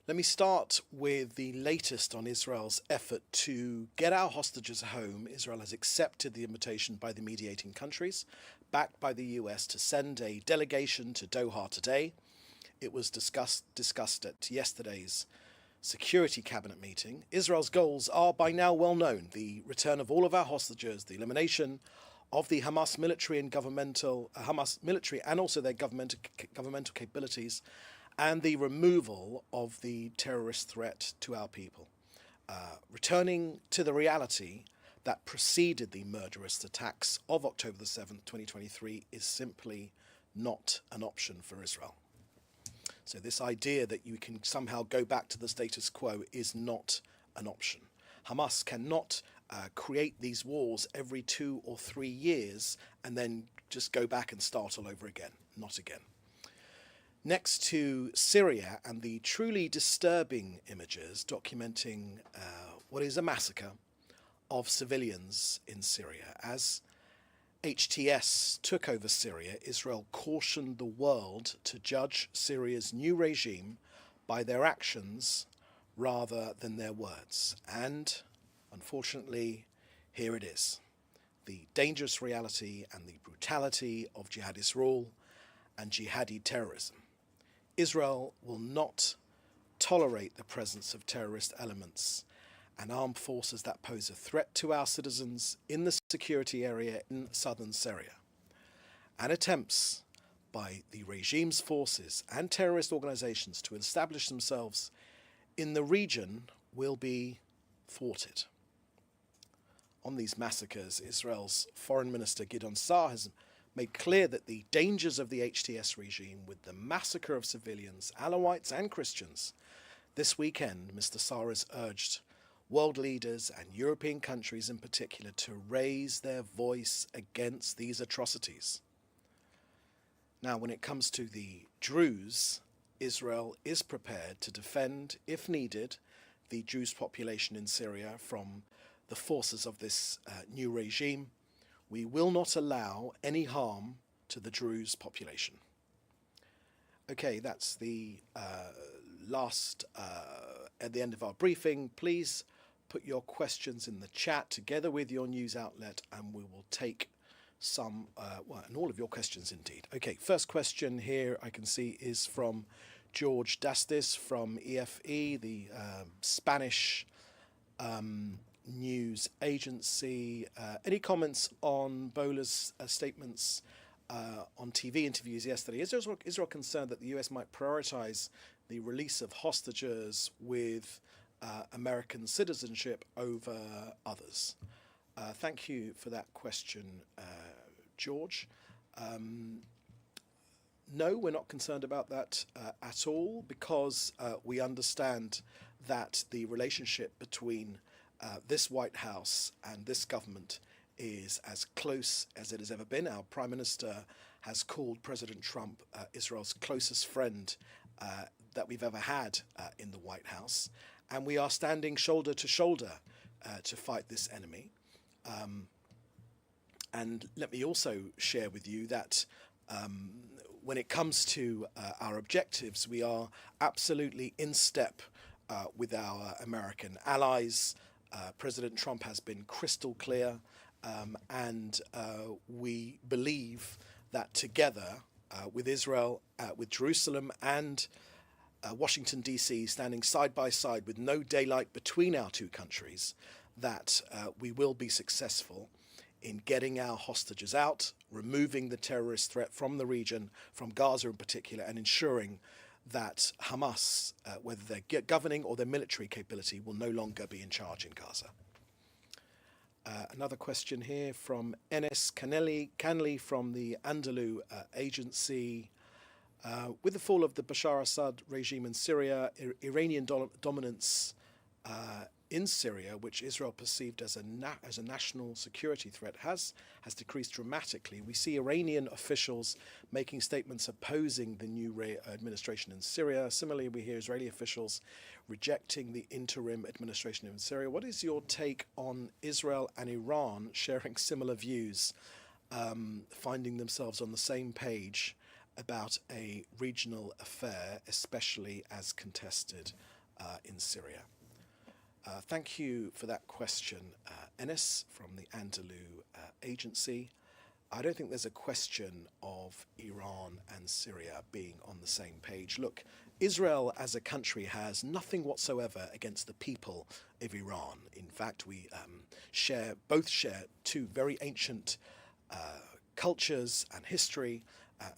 Let me start with the latest on Israel's effort to get our hostages home. Israel has accepted the invitation by the mediating countries, backed by the US, to send a delegation to Doha today. It was discussed at yesterday's Security Cabinet meeting. Israel's goals are by now well known: the return of all of our hostages, the elimination of the Hamas military and also their governmental capabilities, and the removal of the terrorist threat to our people. Returning to the reality that preceded the murderous attacks of October the 7th, 2023 is simply not an option for Israel. So this idea that you can somehow go back to the status quo is not an option. Hamas cannot create these wars every 2 or 3 years and then just go back and start all over again. Not again. Next to Syria and the truly disturbing images documenting what is a massacre of civilians in Syria. As HTS took over Syria, Israel cautioned the world to judge Syria's new regime by their actions rather than their words. And unfortunately, here it is. The dangerous reality and the brutality of jihadist rule and jihadi terrorism. Israel will not tolerate the presence of terrorist elements and armed forces that pose a threat to our citizens in the security area in southern Syria. And attempts by the regime's forces and terrorist organizations to establish themselves in the region will be thwarted. On these massacres, Israel's Foreign Minister Gideon Saar has made clear that the dangers of the HTS regime with the massacre of civilians, Alawites and Christians. This weekend, Mr. Saar has urged world leaders and European countries in particular to raise their voice against these atrocities. Now, when it comes to the Druze, Israel is prepared to defend, if needed, the Druze population in Syria from the forces of this new regime. We will not allow any harm to the Druze population. Okay, that's the last at the end of our briefing. Please put your questions in the chat together with your news outlet, and we will take some, and all of your questions indeed. Okay, first question here I can see is from George Dastis from EFE, the Spanish news agency. Any comments on Bola's statements on TV interviews yesterday? Is Israel concerned that the US might prioritize the release of hostages with American citizenship over others? Thank you for that question, George. No, we're not concerned about that at all, because we understand that the relationship between this White House and this government is as close as it has ever been. Our Prime Minister has called President Trump Israel's closest friend that we've ever had in the White House, and we are standing shoulder to shoulder to fight this enemy. And let me also share with you that when it comes to our objectives, we are absolutely in step with our American allies. President Trump has been crystal clear, and we believe that together with Israel, with Jerusalem and Washington, D.C., standing side by side with no daylight between our two countries, that we will be successful in getting our hostages out, removing the terrorist threat from the region, from Gaza in particular, and ensuring that Hamas, whether they're governing or their military capability, will no longer be in charge in Gaza. Another question here from Enes Canley from the Andalu agency. With the fall of the Bashar Assad regime in Syria, Iranian dominance in Syria, which Israel perceived as a national security threat, has decreased dramatically. We see Iranian officials making statements opposing the new administration in Syria. Similarly, we hear Israeli officials rejecting the interim administration in Syria. What is your take on Israel and Iran sharing similar views, finding themselves on the same page about a regional affair, especially as contested in Syria. Thank you for that question, Enes from the Andalu Agency. I don't think there's a question of Iran and Syria being on the same page. Look, Israel as a country has nothing whatsoever against the people of Iran. In fact, we both share two very ancient cultures and history,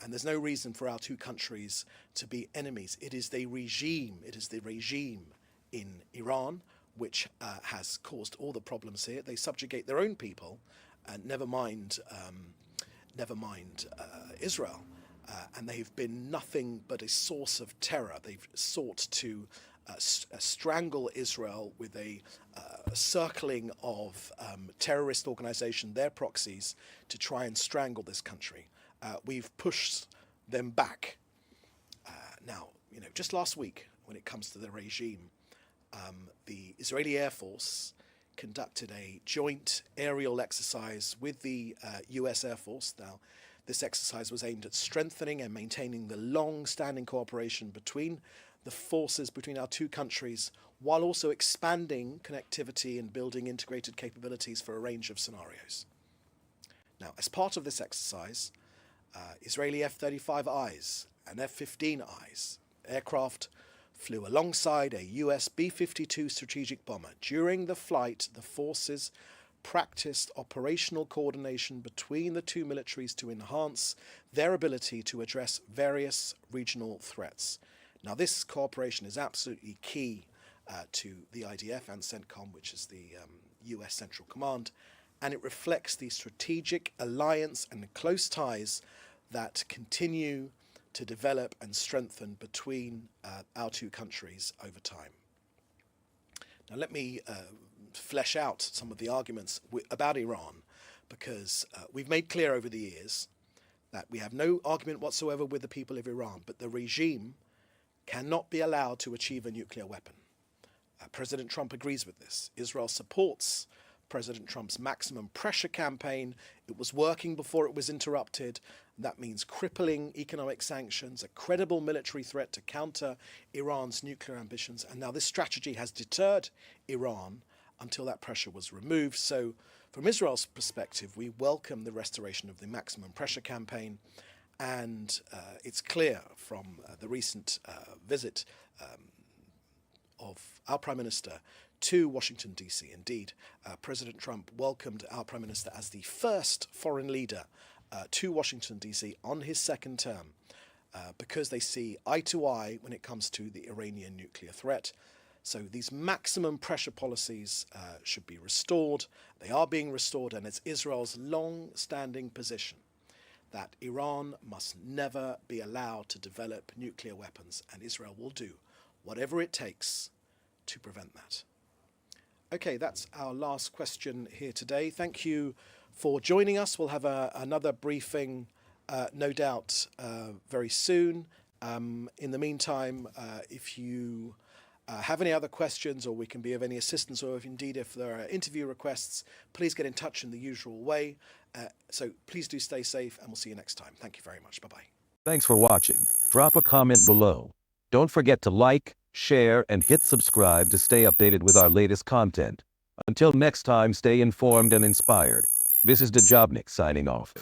and there's no reason for our two countries to be enemies. It is the regime in Iran which has caused all the problems here. They subjugate their own people, and never mind Israel. And they've been nothing but a source of terror. They've sought to strangle Israel with a circling of terrorist organization, their proxies, to try and strangle this country. We've pushed them back. Now, just last week, when it comes to the regime, the Israeli Air Force conducted a joint aerial exercise with the US Air Force. Now, this exercise was aimed at strengthening and maintaining the long-standing cooperation between the forces between our two countries, while also expanding connectivity and building integrated capabilities for a range of scenarios. Now, as part of this exercise, Israeli F-35Is and F-15Is aircraft flew alongside a US B-52 strategic bomber. During the flight, the forces practiced operational coordination between the two militaries to enhance their ability to address various regional threats. Now, this cooperation is absolutely key to the IDF and CENTCOM, which is the US Central Command, and it reflects the strategic alliance and close ties that continue to develop and strengthen between our two countries over time. Now, let me flesh out some of the arguments about Iran, because we've made clear over the years that we have no argument whatsoever with the people of Iran, but the regime cannot be allowed to achieve a nuclear weapon. President Trump agrees with this. Israel supports President Trump's maximum pressure campaign. It was working before it was interrupted. That means crippling economic sanctions, a credible military threat to counter Iran's nuclear ambitions. And now this strategy has deterred Iran until that pressure was removed. So from Israel's perspective, we welcome the restoration of the maximum pressure campaign. And it's clear from the recent visit of our Prime Minister to Washington, D.C. Indeed, President Trump welcomed our Prime Minister as the first foreign leader to Washington, D.C. on his second term, because they see eye to eye when it comes to the Iranian nuclear threat. So these maximum pressure policies should be restored. They are being restored, and it's Israel's long-standing position that Iran must never be allowed to develop nuclear weapons, and Israel will do whatever it takes to prevent that. Okay, that's our last question here today. Thank you for joining us. We'll have another briefing, no doubt, very soon. In the meantime, if you have any other questions, or we can be of any assistance, or if there are interview requests, please get in touch in the usual way. So please do stay safe, and we'll see you next time. Thank you very much. Bye-bye. Thanks for watching. Drop a comment below. Don't forget to like, share, and hit subscribe to stay updated with our latest content. Until next time, stay informed and inspired. This is Dejobnik signing off.